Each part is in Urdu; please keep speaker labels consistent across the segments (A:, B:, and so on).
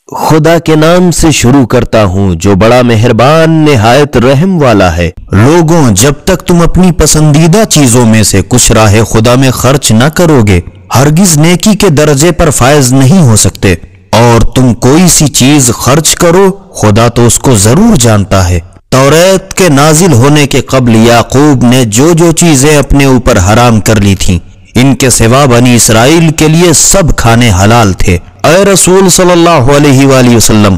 A: خدا کے نام سے شروع کرتا ہوں جو بڑا مہربان نہایت رحم والا ہے۔
B: لوگوں، جب تک تم اپنی پسندیدہ چیزوں میں سے کچھ راہ خدا میں خرچ نہ کرو گے، ہرگز نیکی کے درجے پر فائز نہیں ہو سکتے۔ اور تم کوئی سی چیز خرچ کرو، خدا تو اس کو ضرور جانتا ہے۔ توریت کے نازل ہونے کے قبل یعقوب نے جو جو چیزیں اپنے اوپر حرام کر لی تھیں، ان کے سوا بنی اسرائیل کے لیے سب کھانے حلال تھے۔ اے رسول صلی اللہ علیہ وآلہ وسلم،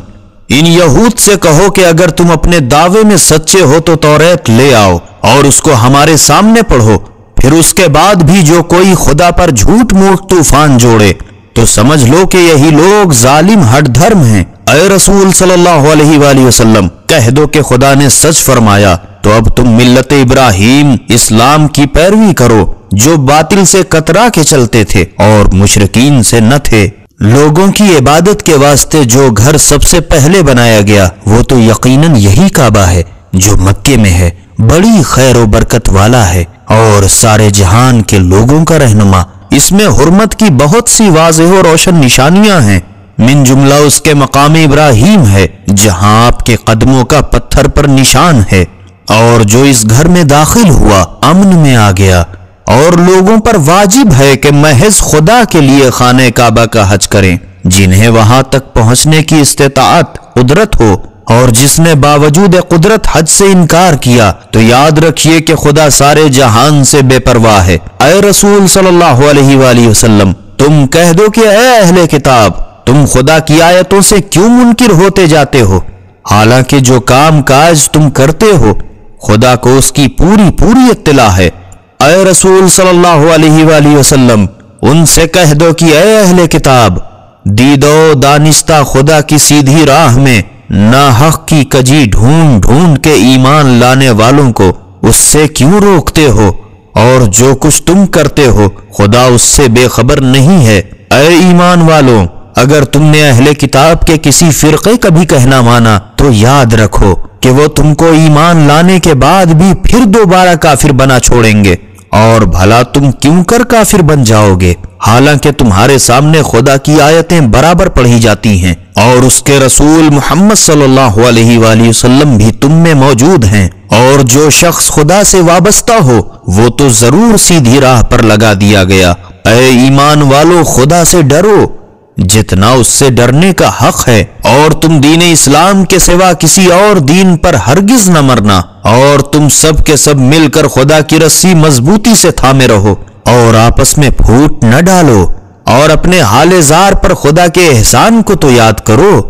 B: ان یہود سے کہو کہ اگر تم اپنے دعوے میں سچے ہو تو توریت لے آؤ اور اس کو ہمارے سامنے پڑھو، پھر اس کے بعد بھی جو کوئی خدا پر جھوٹ موٹ طوفان جوڑے تو سمجھ لو کہ یہی لوگ ظالم ہٹ دھرم ہیں۔ اے رسول صلی اللہ علیہ وآلہ وسلم، کہہ دو کہ خدا نے سچ فرمایا، تو اب تم ملت ابراہیم اسلام کی پیروی کرو جو باطل سے کترا کے چلتے تھے اور مشرکین سے نہ تھے۔ لوگوں کی عبادت کے واسطے جو گھر سب سے پہلے بنایا گیا وہ تو یقیناً یہی کعبہ ہے جو مکے میں ہے، بڑی خیر و برکت والا ہے اور سارے جہان کے لوگوں کا رہنما۔ اس میں حرمت کی بہت سی واضح و روشن نشانیاں ہیں، من جملہ اس کے مقام ابراہیم ہے جہاں آپ کے قدموں کا پتھر پر نشان ہے، اور جو اس گھر میں داخل ہوا امن میں آ گیا۔ اور لوگوں پر واجب ہے کہ محض خدا کے لیے خانہ کعبہ کا حج کریں، جنہیں وہاں تک پہنچنے کی استطاعت قدرت ہو، اور جس نے باوجود قدرت حج سے انکار کیا تو یاد رکھیے کہ خدا سارے جہان سے بے پرواہ ہے۔ اے رسول صلی اللہ علیہ وآلہ وسلم، تم کہہ دو کہ اے اہل کتاب، تم خدا کی آیتوں سے کیوں منکر ہوتے جاتے ہو، حالانکہ جو کام کاج تم کرتے ہو خدا کو اس کی پوری اطلاع ہے۔ اے رسول صلی اللہ علیہ وآلہ وسلم، ان سے کہہ دو کہ اے اہل کتاب، دیدو دانستہ خدا کی سیدھی راہ میں ناحق کی کجی ڈھونڈ ڈھونڈ کے ایمان لانے والوں کو اس سے کیوں روکتے ہو، اور جو کچھ تم کرتے ہو خدا اس سے بے خبر نہیں ہے۔ اے ایمان والوں، اگر تم نے اہل کتاب کے کسی فرقے کا بھی کہنا مانا تو یاد رکھو کہ وہ تم کو ایمان لانے کے بعد بھی پھر دوبارہ کافر بنا چھوڑیں گے، اور بھلا تم کیوں کر کافر بن جاؤ گے، حالانکہ تمہارے سامنے خدا کی آیتیں برابر پڑھی جاتی ہیں اور اس کے رسول محمد صلی اللہ علیہ وآلہ وسلم بھی تم میں موجود ہیں، اور جو شخص خدا سے وابستہ ہو وہ تو ضرور سیدھی راہ پر لگا دیا گیا۔ اے ایمان والو، خدا سے ڈرو جتنا اس سے ڈرنے کا حق ہے، اور تم دین اسلام کے سوا کسی اور دین پر ہرگز نہ مرنا، اور تم سب کے سب مل کر خدا کی رسی مضبوطی سے تھامے رہو اور آپس میں پھوٹ نہ ڈالو، اور اپنے حال زار پر خدا کے احسان کو تو یاد کرو۔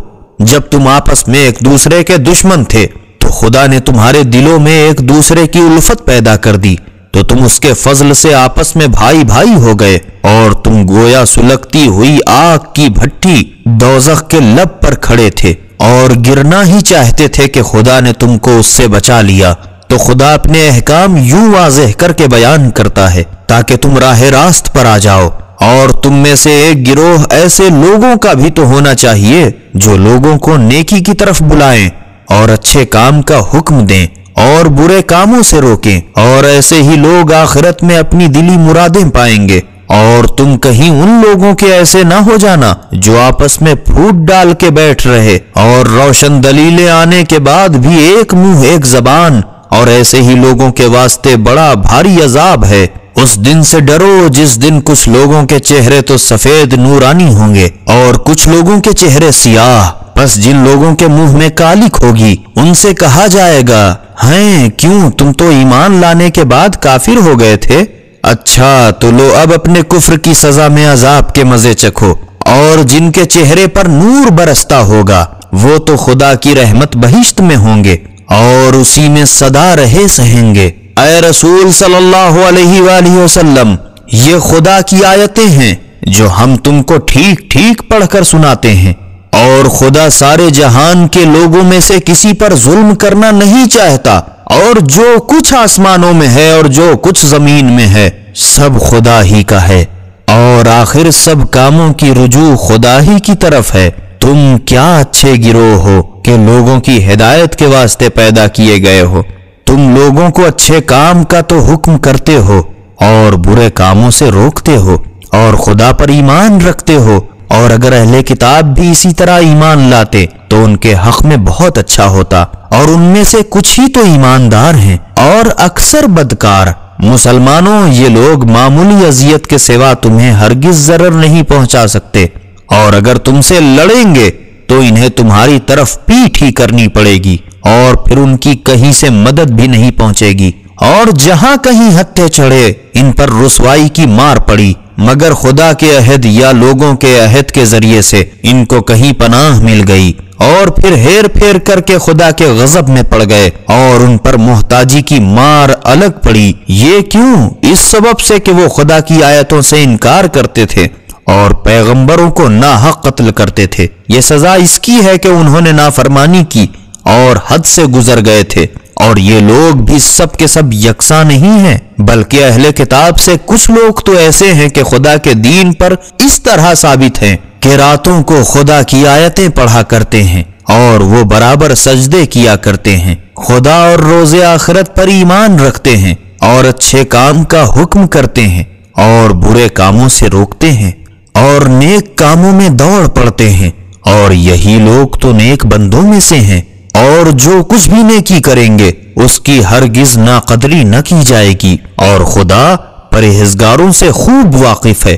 B: جب تم آپس میں ایک دوسرے کے دشمن تھے تو خدا نے تمہارے دلوں میں ایک دوسرے کی الفت پیدا کر دی، تو تم اس کے فضل سے آپس میں بھائی بھائی ہو گئے، اور تم گویا سلگتی ہوئی آگ کی بھٹی دوزخ کے لب پر کھڑے تھے اور گرنا ہی چاہتے تھے کہ خدا نے تم کو اس سے بچا لیا۔ تو خدا اپنے احکام یوں واضح کر کے بیان کرتا ہے تاکہ تم راہ راست پر آ جاؤ، اور تم میں سے ایک گروہ ایسے لوگوں کا بھی تو ہونا چاہیے جو لوگوں کو نیکی کی طرف بلائیں اور اچھے کام کا حکم دیں اور برے کاموں سے روکیں، اور ایسے ہی لوگ آخرت میں اپنی دلی مرادیں پائیں گے۔ اور تم کہیں ان لوگوں کے ایسے نہ ہو جانا جو آپس میں پھوٹ ڈال کے بیٹھ رہے اور روشن دلیلیں آنے کے بعد بھی ایک منہ ایک زبان، اور ایسے ہی لوگوں کے واسطے بڑا بھاری عذاب ہے۔ اس دن سے ڈرو جس دن کچھ لوگوں کے چہرے تو سفید نورانی ہوں گے اور کچھ لوگوں کے چہرے سیاہ، بس جن لوگوں کے منہ میں کالک ہوگی ان سے کہا جائے گا، ہیں کیوں تم تو ایمان لانے کے بعد کافر ہو گئے تھے؟ اچھا تو لو اب اپنے کفر کی سزا میں عذاب کے مزے چکھو۔ اور جن کے چہرے پر نور برستا ہوگا وہ تو خدا کی رحمت بہشت میں ہوں گے اور اسی میں سدا رہے سہیں گے۔ اے رسول صلی اللہ علیہ وآلہ وسلم، یہ خدا کی آیتیں ہیں جو ہم تم کو ٹھیک ٹھیک پڑھ کر سناتے ہیں، اور خدا سارے جہان کے لوگوں میں سے کسی پر ظلم کرنا نہیں چاہتا، اور جو کچھ آسمانوں میں ہے اور جو کچھ زمین میں ہے سب خدا ہی کا ہے، اور آخر سب کاموں کی رجوع خدا ہی کی طرف ہے۔ تم کیا اچھے گروہ ہو کہ لوگوں کی ہدایت کے واسطے پیدا کیے گئے ہو، تم لوگوں کو اچھے کام کا تو حکم کرتے ہو اور برے کاموں سے روکتے ہو، اور خدا پر ایمان رکھتے ہو، اور اگر اہل کتاب بھی اسی طرح ایمان لاتے تو ان کے حق میں بہت اچھا ہوتا، اور ان میں سے کچھ ہی تو ایماندار ہیں اور اکثر بدکار۔ مسلمانوں، یہ لوگ معمولی اذیت کے سوا تمہیں ہرگز ضرر نہیں پہنچا سکتے، اور اگر تم سے لڑیں گے تو انہیں تمہاری طرف پیٹھ ہی کرنی پڑے گی، اور پھر ان کی کہیں سے مدد بھی نہیں پہنچے گی، اور جہاں کہیں ہتھے چڑھے ان پر رسوائی کی مار پڑی، مگر خدا کے عہد یا لوگوں کے عہد کے ذریعے سے ان کو کہیں پناہ مل گئی، اور پھر ہیر پھیر کر کے خدا کے غضب میں پڑ گئے اور ان پر محتاجی کی مار الگ پڑی۔ یہ کیوں؟ اس سبب سے کہ وہ خدا کی آیتوں سے انکار کرتے تھے اور پیغمبروں کو ناحق قتل کرتے تھے۔ یہ سزا اس کی ہے کہ انہوں نے نافرمانی کی اور حد سے گزر گئے تھے، اور یہ لوگ بھی سب کے سب یکساں نہیں ہیں، بلکہ اہل کتاب سے کچھ لوگ تو ایسے ہیں کہ خدا کے دین پر اس طرح ثابت ہیں کہ راتوں کو خدا کی آیتیں پڑھا کرتے ہیں اور وہ برابر سجدے کیا کرتے ہیں، خدا اور روز آخرت پر ایمان رکھتے ہیں اور اچھے کام کا حکم کرتے ہیں اور برے کاموں سے روکتے ہیں اور نیک کاموں میں دوڑ پڑتے ہیں، اور یہی لوگ تو نیک بندوں میں سے ہیں، اور جو کچھ بھی نیکی کریں گے اس کی ہرگز ناقدری نہ کی جائے گی، اور خدا پرہیزگاروں سے خوب واقف ہے۔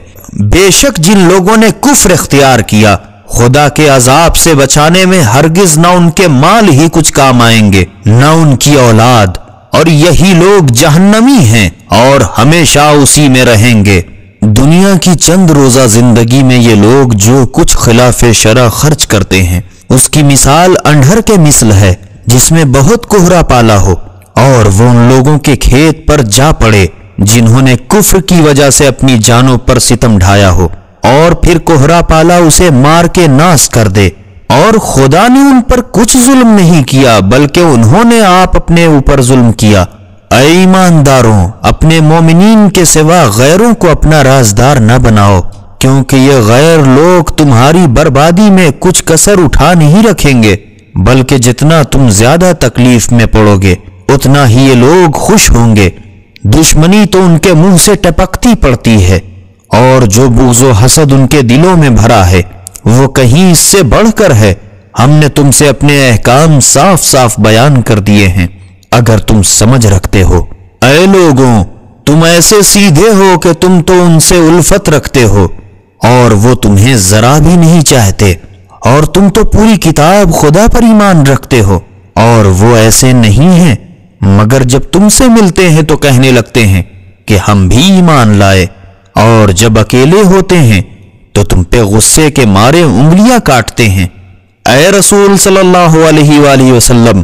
B: بے شک جن لوگوں نے کفر اختیار کیا، خدا کے عذاب سے بچانے میں ہرگز نہ ان کے مال ہی کچھ کام آئیں گے نہ ان کی اولاد، اور یہی لوگ جہنمی ہیں اور ہمیشہ اسی میں رہیں گے۔ دنیا کی چند روزہ زندگی میں یہ لوگ جو کچھ خلاف شرع خرچ کرتے ہیں اس کی مثال انڈھر کے مثل ہے جس میں بہت کوہرا پالا ہو، اور وہ ان لوگوں کے کھیت پر جا پڑے جنہوں نے کفر کی وجہ سے اپنی جانوں پر ستم ڈھایا ہو، اور پھر کوہرا پالا اسے مار کے ناس کر دے، اور خدا نے ان پر کچھ ظلم نہیں کیا بلکہ انہوں نے آپ اپنے اوپر ظلم کیا۔ اے ایمانداروں، اپنے مومنین کے سوا غیروں کو اپنا رازدار نہ بناؤ، کیونکہ یہ غیر لوگ تمہاری بربادی میں کچھ کسر اٹھا نہیں رکھیں گے، بلکہ جتنا تم زیادہ تکلیف میں پڑو گے اتنا ہی یہ لوگ خوش ہوں گے۔ دشمنی تو ان کے منہ سے ٹپکتی پڑتی ہے، اور جو بغض و حسد ان کے دلوں میں بھرا ہے وہ کہیں اس سے بڑھ کر ہے۔ ہم نے تم سے اپنے احکام صاف صاف بیان کر دیے ہیں، اگر تم سمجھ رکھتے ہو۔ اے لوگوں، تم ایسے سیدھے ہو کہ تم تو ان سے الفت رکھتے ہو اور وہ تمہیں ذرا بھی نہیں چاہتے، اور تم تو پوری کتاب خدا پر ایمان رکھتے ہو، اور وہ ایسے نہیں ہیں، مگر جب تم سے ملتے ہیں تو کہنے لگتے ہیں کہ ہم بھی ایمان لائے، اور جب اکیلے ہوتے ہیں تو تم پہ غصے کے مارے انگلیاں کاٹتے ہیں۔ اے رسول صلی اللہ علیہ وآلہ وسلم،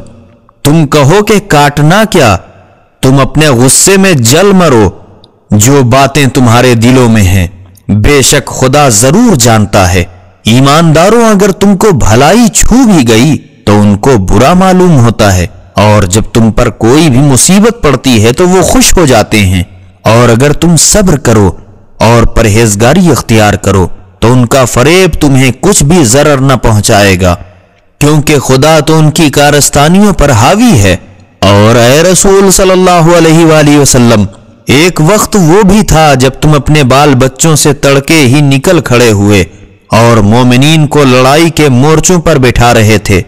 B: تم کہو کہ کاٹنا کیا، تم اپنے غصے میں جل مرو، جو باتیں تمہارے دلوں میں ہیں بے شک خدا ضرور جانتا ہے۔ ایمانداروں، اگر تم کو بھلائی چھو بھی گئی تو ان کو برا معلوم ہوتا ہے، اور جب تم پر کوئی بھی مصیبت پڑتی ہے تو وہ خوش ہو جاتے ہیں، اور اگر تم صبر کرو اور پرہیزگاری اختیار کرو تو ان کا فریب تمہیں کچھ بھی ضرر نہ پہنچائے گا، کیونکہ خدا تو ان کی کارستانیوں پر حاوی ہے۔ اور اے رسول صلی اللہ علیہ وآلہ وسلم، ایک وقت وہ بھی تھا جب تم اپنے بال بچوں سے تڑکے ہی نکل کھڑے ہوئے اور مومنین کو لڑائی کے مورچوں پر بٹھا رہے تھے،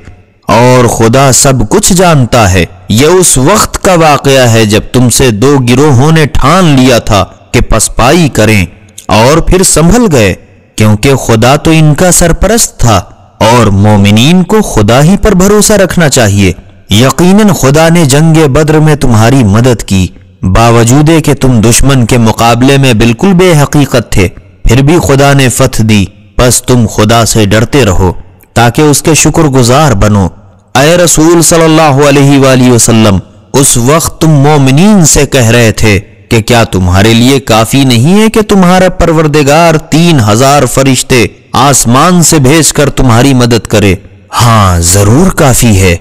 B: اور خدا سب کچھ جانتا ہے۔ یہ اس وقت کا واقعہ ہے جب تم سے دو گروہوں نے ٹھان لیا تھا کہ پسپائی کریں، اور پھر سنبھل گئے، کیونکہ خدا تو ان کا سرپرست تھا، اور مومنین کو خدا ہی پر بھروسہ رکھنا چاہیے۔ یقیناً خدا نے جنگ بدر میں تمہاری مدد کی، باوجود کہ تم دشمن کے مقابلے میں بالکل بے حقیقت تھے، پھر بھی خدا نے فتح دی۔ بس تم خدا سے ڈرتے رہو تاکہ اس کے شکر گزار بنو۔ اے رسول صلی اللہ علیہ وآلہ وسلم، اس وقت تم مومنین سے کہہ رہے تھے کہ کیا تمہارے لیے کافی نہیں ہے کہ تمہارا پروردگار 3000 فرشتے آسمان سے بھیج کر تمہاری مدد کرے؟ ہاں، ضرور کافی ہے،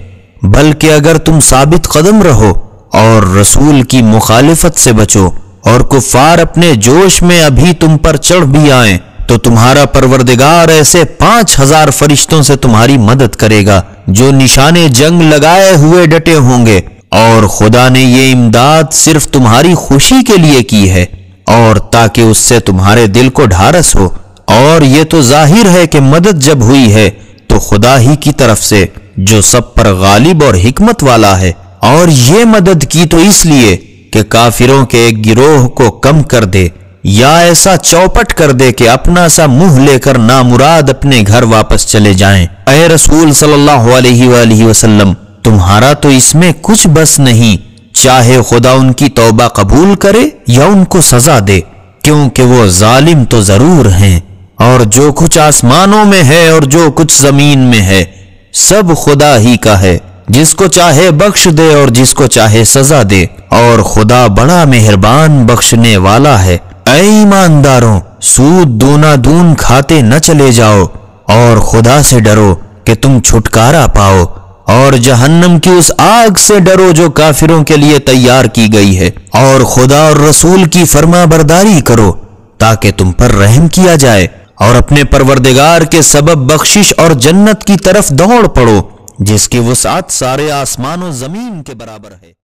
B: بلکہ اگر تم ثابت قدم رہو اور رسول کی مخالفت سے بچو اور کفار اپنے جوش میں ابھی تم پر چڑھ بھی آئیں تو تمہارا پروردگار ایسے 5000 فرشتوں سے تمہاری مدد کرے گا جو نشانے جنگ لگائے ہوئے ڈٹے ہوں گے، اور خدا نے یہ امداد صرف تمہاری خوشی کے لیے کی ہے اور تاکہ اس سے تمہارے دل کو ڈھارس ہو۔ اور یہ تو ظاہر ہے کہ مدد جب ہوئی ہے تو خدا ہی کی طرف سے جو سب پر غالب اور حکمت والا ہے، اور یہ مدد کی تو اس لیے کہ کافروں کے ایک گروہ کو کم کر دے یا ایسا چوپٹ کر دے کہ اپنا سا منہ لے کر نامراد اپنے گھر واپس چلے جائیں۔ اے رسول صلی اللہ علیہ وآلہ وسلم، تمہارا تو اس میں کچھ بس نہیں، چاہے خدا ان کی توبہ قبول کرے یا ان کو سزا دے، کیونکہ وہ ظالم تو ضرور ہیں۔ اور جو کچھ آسمانوں میں ہے اور جو کچھ زمین میں ہے سب خدا ہی کا ہے، جس کو چاہے بخش دے اور جس کو چاہے سزا دے، اور خدا بڑا مہربان بخشنے والا ہے۔ اے ایمانداروں، سود دونا دون کھاتے نہ چلے جاؤ، اور خدا سے ڈرو کہ تم چھٹکارا پاؤ، اور جہنم کی اس آگ سے ڈرو جو کافروں کے لیے تیار کی گئی ہے، اور خدا اور رسول کی فرما برداری کرو تاکہ تم پر رحم کیا جائے، اور اپنے پروردگار کے سبب بخشش اور جنت کی طرف دوڑ پڑو جس کی وسعت سارے آسمان و زمین کے برابر ہے۔